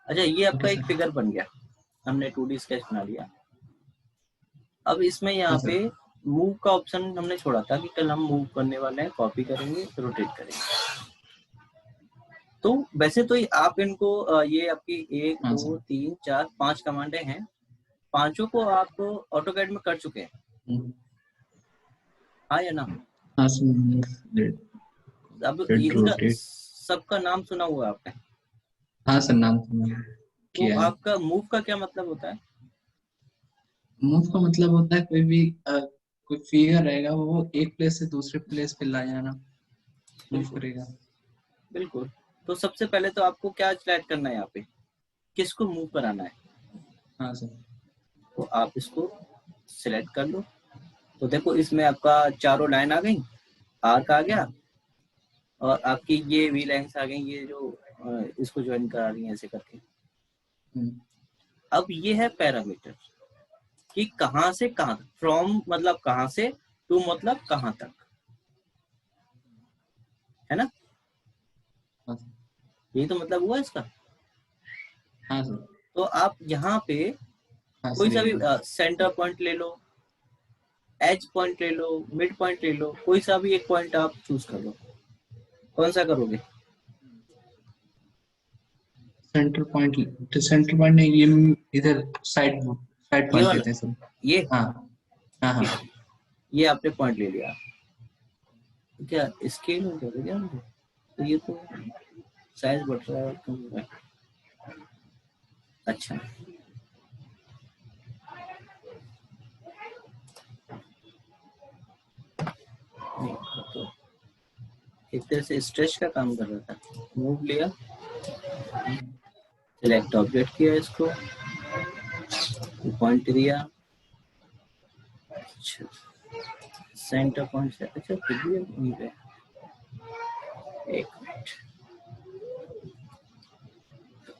अच्छा, ये आपका ओके एक सर। फिगर बन गया, हमने 2D स्केच बना लिया। अब इसमें हाँ यहाँ सर। पे मूव का ऑप्शन हमने छोड़ा था कि कल हम मूव करने वाले हैं, कॉपी करेंगे, रोटेट करेंगे। तो वैसे तो आप इनको ये आपकी 1 हाँ 2 सर। 3 4 5 कमांडें हैं, पांचों को आप ऑटोकैड में कर चुके हैं, हम्म, हाँ या ना? हाँ सर। अब लेट इनका रोटेट। सबका नाम सुना हुआ है आपने? हाँ सर, नाम तो मैंने तो किया है। आपका मूव का क्या मतलब होता है? मूव का मतलब होता है कोई भी कोई फिगर रहेगा वो एक प्लेस से दूसरे प्लेस पे ला जाना, मूव बिल्कुल करेगा। बिल्कुल। तो सबसे पहले तो आपको क्या सिलेक्ट करना है यहाँ पे, किसको मूव कराना है? हाँ सर। तो आप इसको सिलेक्ट कर लो। तो देखो इसमें आपका चारों लाइन आ गई, आर्क आ गया, हम्म, और आपकी ये वी लाइन्स आ गई, ये जो इसको ज्वाइन करा रही है ऐसे करके। हम्म, अब ये है पैरामीटर कि कहाँ से कहाँ तक, फ्रॉम मतलब कहाँ से, टू मतलब कहाँ तक, है ना? हाँ सर। यही तो मतलब हुआ इसका। हाँ सर। तो आप यहाँ पे हाँ कोई सर, सा यही भी है। सेंटर पॉइंट ले लो, एज पॉइंट ले लो, मिड पॉइंट ले लो, कोई सा भी एक पॉइंट आप चूज कर लो। कौन सा करोगे? सेंटर पॉइंट नहीं, ये इधर साइड साइड ये पॉइंट वाला, लेते हैं सर। ये हाँ हाँ हाँ। ठीक है, ये आपने पॉइंट ले लिया। तो क्या स्केल हो गया क्या? तो ये तो साइज बढ़ रहा है, कम हो रहा है। अच्छा, नहीं तो एक तरह से स्ट्रेच का काम कर रहा था। मूव लिया, हम्म, सिलेक्ट ऑब्जेक्ट किया, इसको पॉइंट दिया। अच्छा, सेंटर पॉइंट से अच्छा फिर भी वहीं पे। एक मिनट,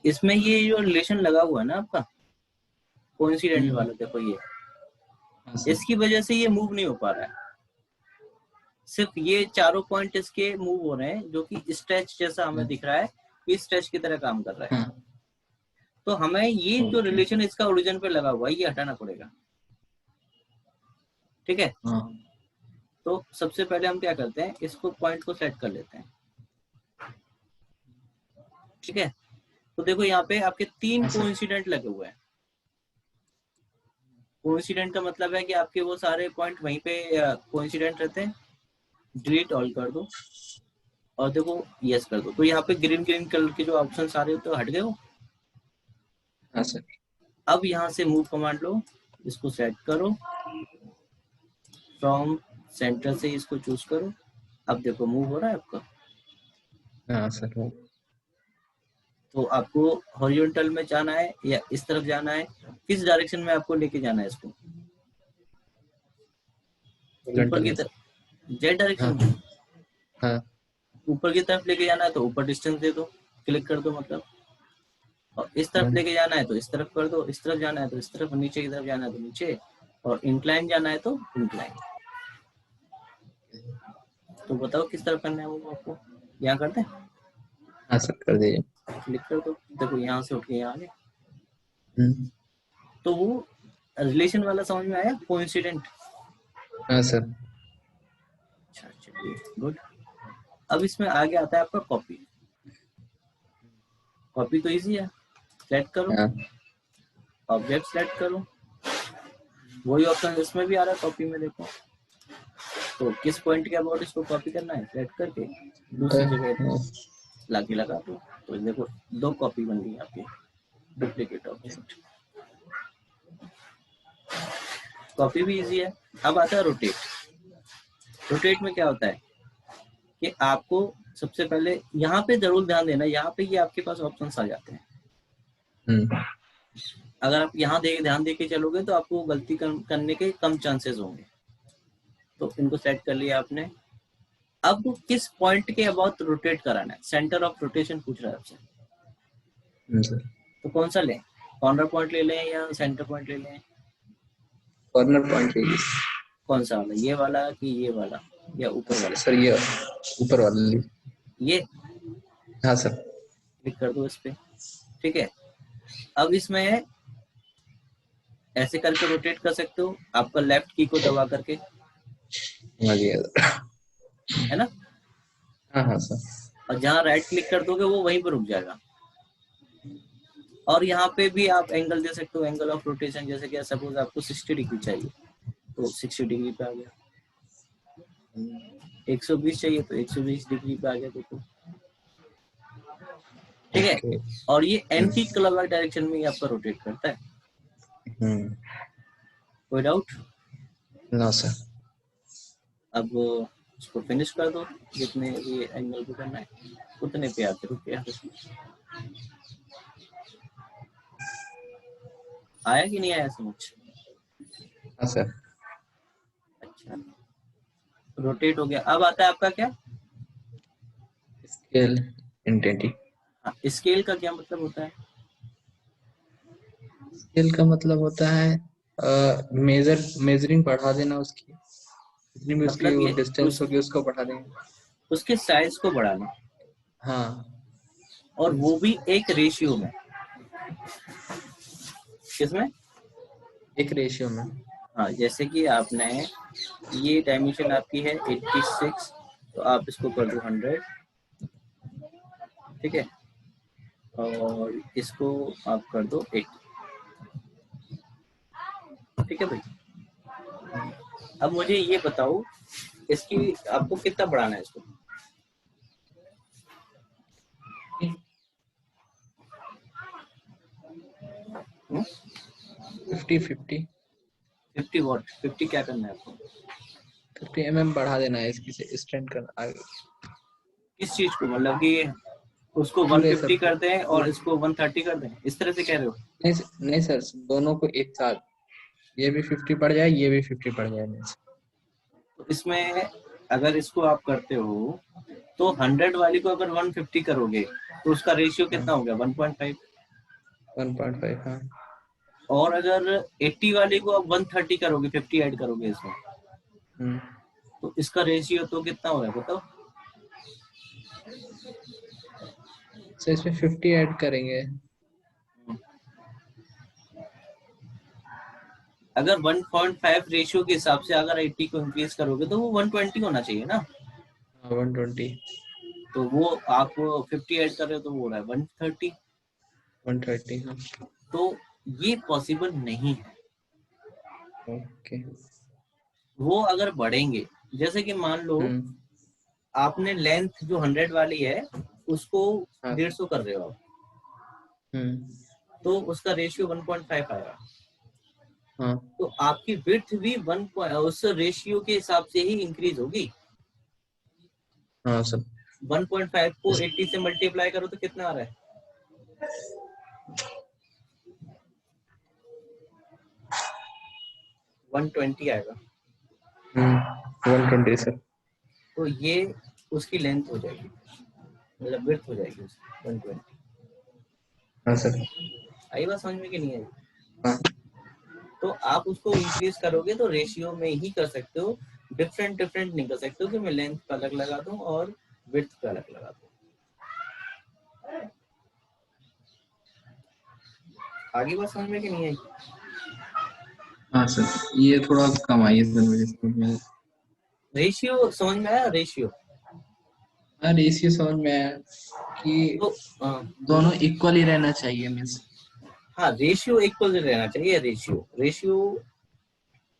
इसमें ये जो रिलेशन लगा हुआ है ना आपका कोइंसिडेंट हम्म, वाला, देखो ये, हाँ सर। इसकी वजह से ये मूव नहीं हो पा रहा है। सिर्फ ये चारों पॉइंट इसके मूव हो रहे हैं, जो कि स्ट्रेच जैसा हमें हाँ दिख रहा है, ये स्ट्रेच की तरह काम कर रहा है। हाँ। तो हमें ये जो ओके। रिलेशन इसका ओरिजिन पे लगा हुआ है, ये हटाना पड़ेगा। ठीक है, हाँ तो सबसे पहले हम क्या करते हैं, इसको पॉइंट को सेट कर लेते हैं। ठीक है, तो देखो यहाँ पे आपके 3 हाँ सर। कोइंसिडेंट लगे हुए हैं। कोइंसिडेंट का मतलब है कि आपके वो सारे पॉइंट वहीं पे कोइंसिडेंट रहते हैं। डिलीट ऑल कर दो और देखो यस कर दो, तो यहाँ पे ग्रीन ग्रीन कलर के जो ऑप्शन सारे होते हैं हट गए हो। हाँ सर। अब यहाँ से मूव कमांड लो, इसको सेट करो, फ्रॉम सेंटर से इसको चूज करो। अब देखो मूव हो रहा है आपका। हाँ सर। तो आपको हॉरिजॉन्टल में जाना है या इस तरफ जाना है, किस डायरेक्शन में आपको लेके जाना है इसको? ऊपर ओरिएंटल की में सर। तरफ, जेड डायरेक्शन हाँ में। हाँ। ऊपर की तरफ लेके जाना है तो ऊपर डिस्टेंस दे दो, क्लिक कर दो मतलब। और इस तरफ हाँ लेके जाना है तो इस तरफ कर दो, इस तरफ जाना है तो इस तरफ, नीचे की तरफ जाना है तो नीचे, और इंक्लाइन जाना है तो इंक्लाइन। तो बताओ किस तरफ करना है वो आपको, यहाँ करते हैं, हाँ सर, कर दीजिए। क्लिक कर दो, देखो यहाँ से उठ के यहाँ आ गए। हम्म, तो वो रिलेशन वाला समझ में आया, कोइंसिडेंट। हाँ सर। अच्छा चलिए, गुड। अब इसमें आगे आता है आपका कॉपी। कॉपी तो इजी है, सेलेक्ट करो, हाँ। ऑब्जेक्ट सेलेक्ट करो, वही ऑप्शन इसमें भी आ रहा है कॉपी में, देखो। तो किस पॉइंट के अबाउट इसको कॉपी करना है, सेलेक्ट करके दूसरी जगह हाँ लाके लगा दो। तो देखो 2 कॉपी बन गई आपकी, डुप्लीकेट सर। ऑब्जेक्ट। कॉपी भी इजी है। अब आता है रोटेट। रोटेट में क्या होता है कि आपको सबसे पहले यहाँ पे जरूर ध्यान देना, यहाँ पे ये आपके पास ऑप्शंस आ जाते हैं। हम्म, अगर आप यहाँ दे ध्यान दे के चलोगे तो आपको गलती करने के कम चांसेस होंगे। तो इनको सेट कर लिया आपने। अब किस पॉइंट के अबाउट रोटेट कराना है, सेंटर ऑफ रोटेशन पूछ रहा है आपसे। सर। तो कौन सा लें, कॉर्नर पॉइंट ले लें या सेंटर पॉइंट ले लें? कॉर्नर पॉइंट लीजिए। कौन सा वाला, ये वाला कि ये वाला, या ऊपर वाला? सर ये ऊपर वाला लीजिए। ये, हाँ सर। क्लिक कर दो इस पे। ठीक है, अब इसमें ऐसे करके रोटेट कर सकते हो, आपका लेफ्ट की को दबा करके, है ना। हाँ हाँ सर। और जहाँ राइट क्लिक कर दोगे वो वहीं पर रुक जाएगा। और यहाँ पे भी आप एंगल दे सकते हो, एंगल ऑफ रोटेशन, जैसे कि सपोज आपको 60 डिग्री चाहिए तो 60 डिग्री पे आ गया, 120 चाहिए तो 120 डिग्री पे आ गया, देखो ठीक है। ओके। और ये एंटी क्लॉकवाइज डायरेक्शन में ही आपका रोटेट करता है। कोई डाउट? No sir. अब इसको फिनिश कर दो, जितने ये एंगल पे करना है उतने पे आते रुके। आया कि नहीं आया समझ? हाँ सर। अच्छा, रोटेट हो गया। अब आता है आपका क्या? Scale intensity. हाँ, स्केल का क्या मतलब होता है? स्केल का मतलब होता है मेजरिंग बढ़ा देना उसकी, जितनी भी उसकी मतलब वो ये डिस्टेंस होगी उसको बढ़ा देंगे। उसके साइज को बढ़ाना, हाँ। और वो भी एक रेशियो में। किसमें? एक रेशियो में। हाँ, जैसे कि आपने ये डायमेंशन आपकी है 86, तो आप इसको कर दो 100, ठीक है, और इसको आप कर दो 80, ठीक है भाई। अब मुझे ये बताओ, इसकी आपको कितना बढ़ाना है इसको? 50 50 वॉट? 50 क्या करना है आपको? 50 बढ़ा देना है, इसकी से स्ट्रेंथ करना आगे। किस चीज को, मतलब कि उसको पूरे 150 सब कर दें और पूरे। इसको 130 कर दें, इस तरह से कह रहे हो? नहीं सर, दोनों को एक साथ, ये भी 50 बढ़ जाए, ये भी 50 बढ़ जाए। तो इसमें अगर इसको आप करते हो तो 100 वाली को अगर 150 करोगे तो उसका रेशियो कितना हो गया? 1.5। 1.5 हाँ। और अगर 80 वाली को आप 130 करोगे, 50 ऐड करोगे इसमें, तो इसका रेशियो तो कितना हो रहा है बताओ? तो इसमें 50 ऐड करेंगे। अगर 1.5 रेशियो के हिसाब से अगर 80 को इंक्रीज करोगे तो वो 120 होना चाहिए ना। 120। तो वो आप 50 ऐड कर रहे हो तो वो हो रहा है 130। 130 हाँ। तो ये पॉसिबल नहीं है। ओके। वो अगर बढ़ेंगे, जैसे कि मान लो आपने लेंथ जो 100 वाली है उसको हाँ 150 कर रहे हो आप, तो उसका रेशियो 1.5 आएगा। हाँ तो आपकी विड्थ भी उस रेशियो के हिसाब से ही इंक्रीज होगी। हाँ सब। 1.5 को 80 से मल्टीप्लाई करो तो कितना आ रहा है? 120 आएगा। 120 सर। तो ये उसकी लेंथ हो जाएगी, मतलब विड्थ हो जाएगी उसकी 120। हाँ सर। आई बात समझ में कि नहीं आई? हाँ तो आप उसको इंक्रीज करोगे तो रेशियो में ही कर सकते हो, डिफरेंट डिफरेंट नहीं कर सकते हो कि मैं लेंथ का अलग लगा दूं और विड्थ का अलग लगा दूं। आगे बात समझ में कि नहीं आई? हाँ सर, ये थोड़ा कम आई है सर मेरे स्कूल में। रेशियो समझ में आया? रेशियो हाँ, रेशियो समझ में आया कि तो दोनों बोलो। इक्वल ही रहना चाहिए मीन्स। हाँ, रेशियो इक्वल रहना चाहिए। रेशियो रेशियो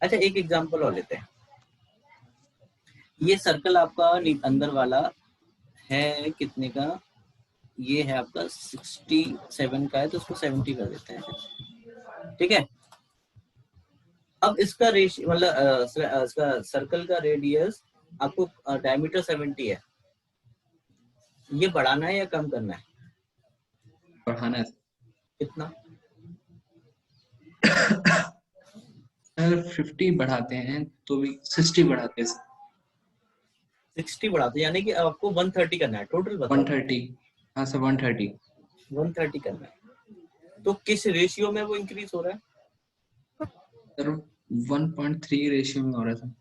अच्छा, एक एग्जांपल और लेते हैं। ये सर्कल आपका अंदर वाला है कितने का? ये है आपका 67 का है, तो उसको 70 कर देते हैं, ठीक है। अब इसका रेशियो मतलब इसका सर्कल का रेडियस आपको डायमीटर 70 है, ये बढ़ाना है या कम करना है? बढ़ाना है। कितना? अगर 50 बढ़ाते हैं तो भी 60 बढ़ाते हैं। 60 बढ़ाते यानी कि आपको 130 करना है, टोटल बताओ। 130 हाँ सर, 130। 130 करना है, तो किस रेशियो में वो इंक्रीज हो रहा है? सर 1.3 रेशियो में हो रहा था।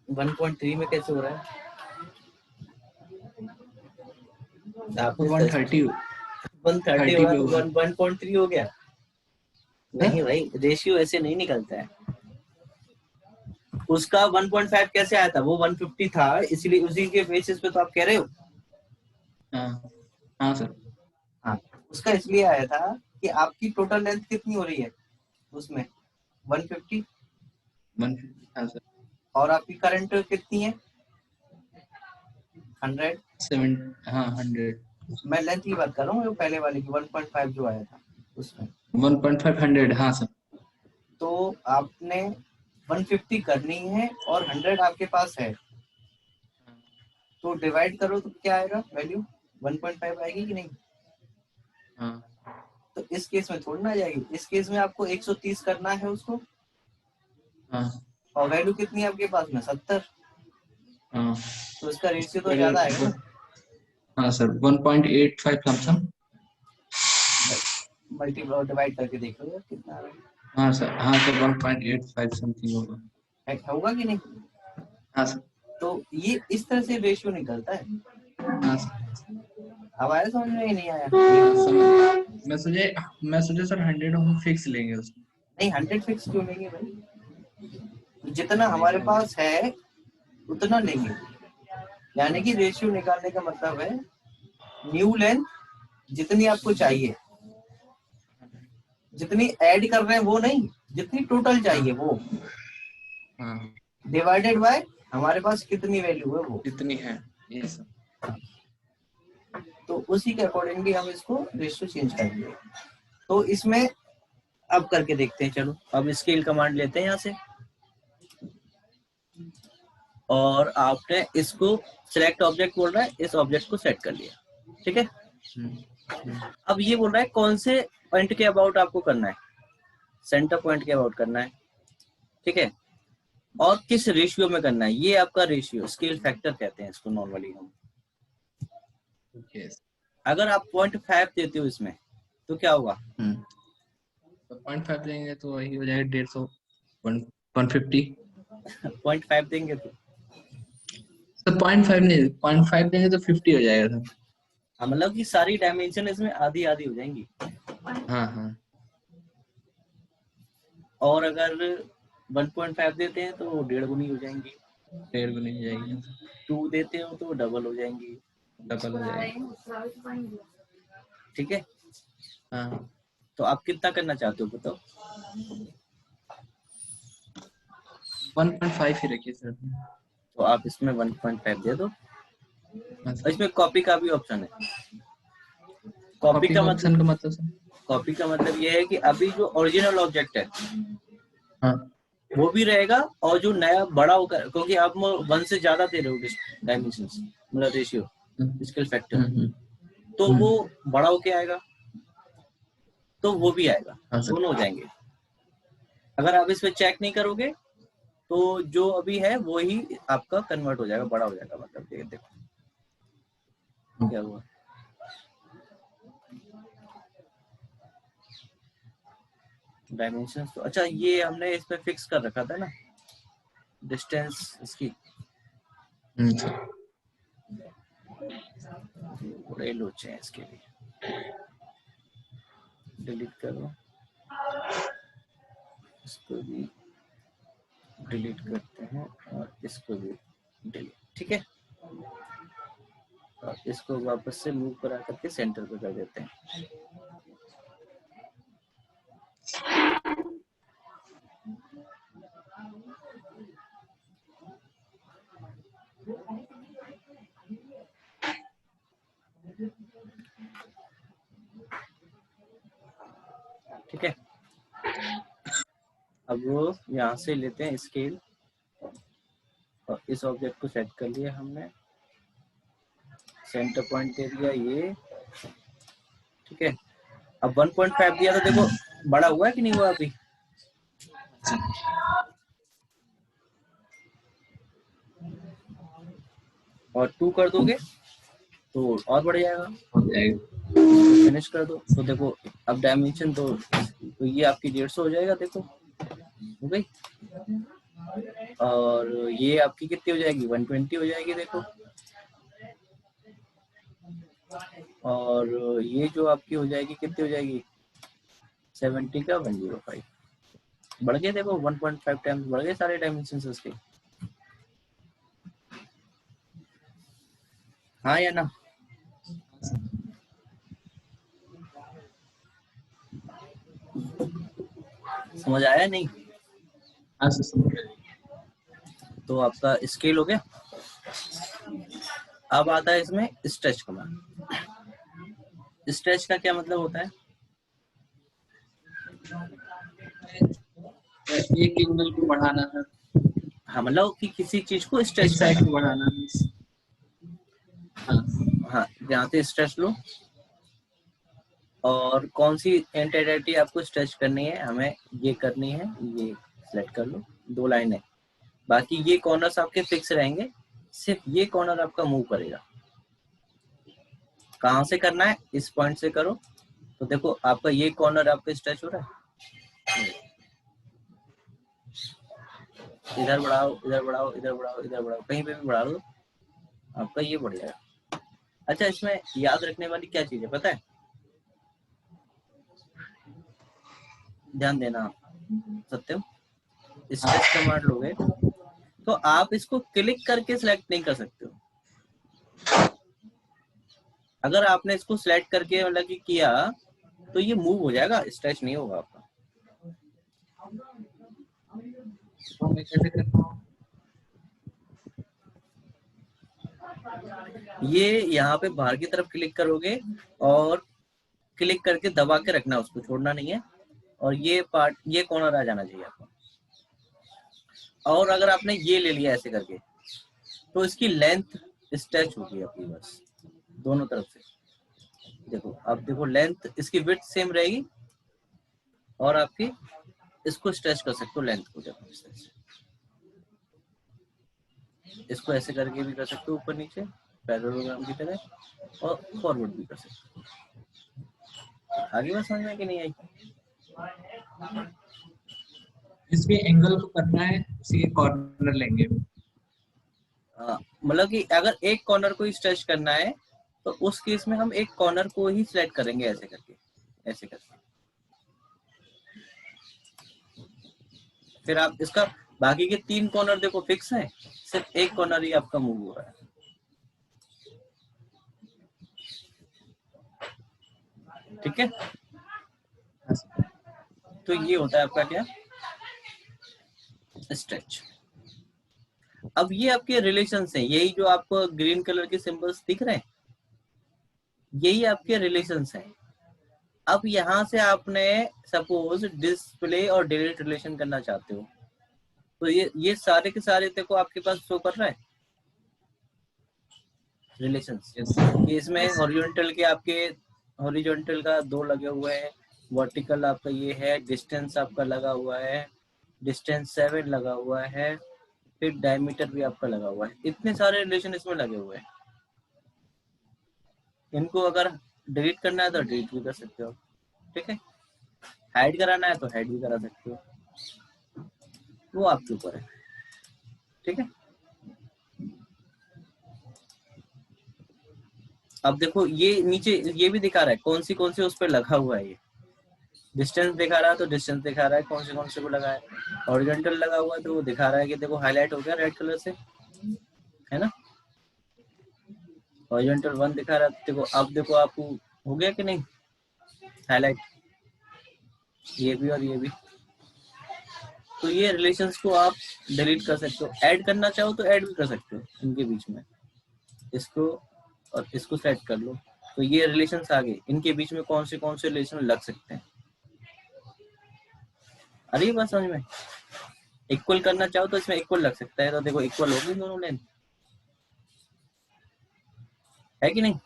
1.3 में कैसे हो रहा है? तो आपने 130 130 हो 30 रहा पे है तो होगा। 1.3 हो गया। नहीं भाई, रेशियो ऐसे नहीं निकलता है। उसका 1.5 कैसे आया था, वो 150 था, इसलिए उसी के बेसिस पे तो आप कह रहे हो। हाँ हाँ सर। हाँ, उसका इसलिए आया था कि आपकी टोटल लेंथ कितनी हो रही है उसमें, 150, 150, हाँ सर। और आपकी करंट कितनी है, 100। 7, हाँ 100। मैं लेंथ की बात कर रहा हूँ, जो पहले वाले की 1.5 जो आया था उसमें। 1.5 100, हाँ सर। तो आपने 150 करनी है और 100 आपके पास है, तो डिवाइड करो तो क्या आएगा वैल्यू, 1.5 आएगी कि नहीं। हाँ तो इस केस में थोड़ी ना आ जाएगी, इस केस में आपको 130 करना है उसको, हाँ और वैल्यू कितनी है आपके पास में, 70। हाँ। तो इसका रेशियो तो फिर ज्यादा आएगा ना। हाँ सर, 1.85 लमसम। मल्टी डिवाइड करके देख लो यार कितना आ रहा हाँ सर, हाँ सर, 1.85 समथिंग होगा। होगा कि नहीं। हाँ सर। तो ये इस तरह से रेशियो निकलता है। हाँ सर। अब आया समझ में, ही नहीं आया। मैं सोचे सर 100 हम फिक्स लेंगे उसमें। नहीं, 100 फिक्स क्यों लेंगे भाई, जितना हमारे देखा पास है उतना लेंगे। यानी कि रेशियो निकालने का मतलब है न्यू लेंथ जितनी आपको चाहिए, जितनी ऐड कर रहे हैं वो नहीं, जितनी टोटल चाहिए वो, हाँ, डिवाइडेड बाय हमारे पास कितनी वैल्यू है वो। कितनी है ये सब। तो उसी के अकॉर्डिंगली हम इसको रेशियो चेंज करेंगे। तो इसमें अब करके देखते हैं, चलो अब स्केल कमांड लेते हैं यहाँ से, और आपने इसको सिलेक्ट ऑब्जेक्ट बोल रहा है, इस ऑब्जेक्ट को सेट कर लिया, ठीक है। अब ये बोल रहा है कौन से पॉइंट के अबाउट आपको करना है, सेंटर पॉइंट के अबाउट करना है, ठीक है, और किस रेशियो में करना है। ये आपका रेशियो स्केल फैक्टर कहते हैं इसको नॉर्मली हम। यस। अगर आप 0.5 देते हो इसमें तो क्या होगा, तो 0.5 देंगे तो वही हो जाएगा 150, 150। 0.5 देंगे तो सर 0.5 नहीं, 0.5 देंगे तो 50 हो जाएगा सर। मतलब कि सारी डायमेंशन इसमें आधी आधी हो जाएंगी। हाँ हाँ। और अगर 1.5 देते हैं तो 1.5 गुनी हो जाएंगी, 1.5 गुनी हो जाएगी, 2 देते हो तो डबल हो जाएंगी, डबल हो जाएगी। ठीक है। हाँ, तो आप कितना करना चाहते हो बताओ। 1.5 ही रखिए सर। तो आप इसमें 1.5 दे दो, हाँ और सर। इसमें कॉपी का भी ऑप्शन है। कॉपी कॉपी का का मतलब, ऑप्शन का मतलब सर। कॉपी का मतलब ये है कि अभी जो ओरिजिनल ऑब्जेक्ट है हाँ। वो भी रहेगा, और जो नया बड़ा होकर, क्योंकि आप 1 से ज्यादा दे रहे हो डायमेंशन, मतलब रेशियो स्केल फैक्टर, हम्म, तो वो बड़ा होके आएगा, तो वो भी आएगा, हाँ सर। दोनों हो जाएंगे। अगर आप इसमें चेक नहीं करोगे तो जो अभी है वो ही आपका कन्वर्ट हो जाएगा, बड़ा हो जाएगा। मतलब ये देखो क्या हुआ, डायमेंशन तो अच्छा ये हमने इसमें फिक्स कर रखा था ना, डिस्टेंस इसकी, सर। बड़े लोचे हैं इसके भी, डिलीट करो, इसको भी डिलीट करते हैं, और इसको भी डिलीट, ठीक है। और इसको वापस से मूव करा करके सेंटर पे कर देते हैं। ठीक है, अब वो यहाँ से लेते हैं स्केल, और इस ऑब्जेक्ट को सेट कर लिया हमने, सेंटर पॉइंट दे दिया ये, ठीक है। अब 1.5 दिया तो देखो बड़ा हुआ है कि नहीं हुआ अभी, और 2 कर दोगे तो और बढ़ जाएगा, हो जाएगा। फिनिश कर दो तो देखो अब डायमेंशन तो ये आपकी 150 हो जाएगा, देखो हो गई। और ये आपकी कितनी हो जाएगी, 120 हो जाएगी, देखो। और ये जो आपकी हो जाएगी कितनी हो जाएगी, 70 का 105 बढ़ गए, देखो 1.5 टाइम्स बढ़ गए सारे डायमेंशन उसके। हाँ या ना? समझ आया नहीं? हाँ सर समझ गए। तो आपका स्केल हो गया। अब आता है इसमें स्ट्रेच कमांड। स्ट्रेच का क्या मतलब होता है? एक एंगल को बढ़ाना है, हाँ, मतलब कि किसी चीज को स्ट्रेच एक साइड करना। को बढ़ाना है। हाँ हाँ, यहाँ से स्ट्रेच लो और कौन सी एंटिटी आपको स्ट्रेच करनी है, हमें ये करनी है, ये सिलेक्ट कर लो, 2 लाइनें। बाकी ये कॉर्नर्स आपके फिक्स रहेंगे, सिर्फ ये कॉर्नर आपका मूव करेगा। कहाँ से करना है? इस पॉइंट से करो। तो देखो आपका ये कॉर्नर आपका स्ट्रेच हो रहा है, इधर बढ़ाओ, इधर बढ़ाओ, इधर बढ़ाओ, इधर बढ़ाओ, कहीं पे भी बढ़ा दो, आपका ये बढ़ जाएगा। अच्छा, इसमें याद रखने वाली क्या चीज है पता है? ध्यान देना सत्यम, स्ट्रेच कमांड लोगे तो आप इसको क्लिक करके सिलेक्ट नहीं कर सकते हो। अगर आपने इसको सिलेक्ट करके मतलब कि किया तो ये मूव हो जाएगा, स्ट्रेच नहीं होगा आपका। तो मैं कैसे करता हूँ? ये यहाँ पे बाहर की तरफ क्लिक करोगे और क्लिक करके दबा के रखना, उसको छोड़ना नहीं है, और ये पार्ट, ये कॉर्नर आ जाना चाहिए आपको। और अगर आपने ये ले लिया ऐसे करके तो इसकी लेंथ स्ट्रेच होगी आपकी, बस दोनों तरफ से। देखो अब देखो, लेंथ इसकी विड्थ सेम रहेगी और आपकी इसको स्ट्रेच कर सकते हो लेंथ को। देखो इसको ऐसे करके भी कर सकते हो ऊपर नीचे पैरेललोग्राम की तरह, और फॉरवर्ड भी कर सकते हो। आगे बात समझ में कि नहीं आई? इसके एंगल को करना है, उसी के कॉर्नर लेंगे। मतलब कि अगर एक कॉर्नर को ही स्ट्रेच करना है तो उस केस में हम एक कॉर्नर को ही सिलेक्ट करेंगे ऐसे करके, ऐसे करके। फिर आप इसका बाकी के 3 कॉर्नर देखो फिक्स है, सिर्फ एक कॉर्नर ही आपका मूव हो रहा है। ठीक है, तो ये होता है आपका क्या, स्ट्रेच। अब ये आपके रिलेशंस हैं, यही जो आपको ग्रीन कलर के सिंबल्स दिख रहे हैं, यही आपके रिलेशंस हैं। अब यहाँ से आपने सपोज डिस्प्ले और डिलीट रिलेशन करना चाहते हो, तो ये सारे के सारे देखो आपके पास शो कर रहा है रिलेशंस। ये इसमें हॉरिजॉन्टल के आपके, हॉरिजॉन्टल का 2 लगे हुए हैं, वर्टिकल आपका ये है, डिस्टेंस आपका लगा हुआ है, डिस्टेंस 7 लगा हुआ है, फिर डायमीटर भी आपका लगा हुआ है। इतने सारे रिलेशन इसमें लगे हुए हैं। इनको अगर डिलीट करना है तो डिलीट भी कर सकते हो, ठीक है। हाइड कराना है तो हाइड भी करा सकते हो, वो आपके ऊपर है, ठीक है। अब देखो ये नीचे ये भी दिखा रहा है कौन सी उस पर लगा हुआ है। ये डिस्टेंस दिखा रहा है तो डिस्टेंस दिखा रहा है कौन से को लगा है। हॉरिजॉन्टल लगा हुआ है तो वो दिखा रहा है कि देखो हाईलाइट हो गया रेड कलर से, है ना। हॉरिजॉन्टल 1 दिखा रहा है, देखो अब देखो आपको हो गया कि नहीं हाईलाइट, ये भी और ये भी। तो ये रिलेशंस को आप डिलीट कर सकते हो, ऐड करना चाहो तो ऐड भी कर सकते हो इनके बीच में। इसको और इसको सेट कर लो तो ये रिलेशंस आ गए, इनके बीच में कौन से रिलेशन लग सकते हैं। अरे बात समझ में, इक्वल करना चाहो तो इसमें इक्वल लग सकता है, तो देखो इक्वल होगी दोनों लेंथ, है कि नहीं।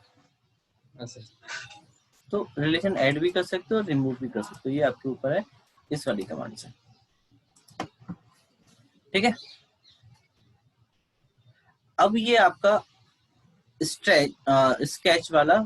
तो रिलेशन ऐड भी कर सकते हो, रिमूव भी कर सकते हो, ये आपके ऊपर है इस वाली कमांड से, ठीक है। अब ये आपका स्ट्रेच स्केच वाला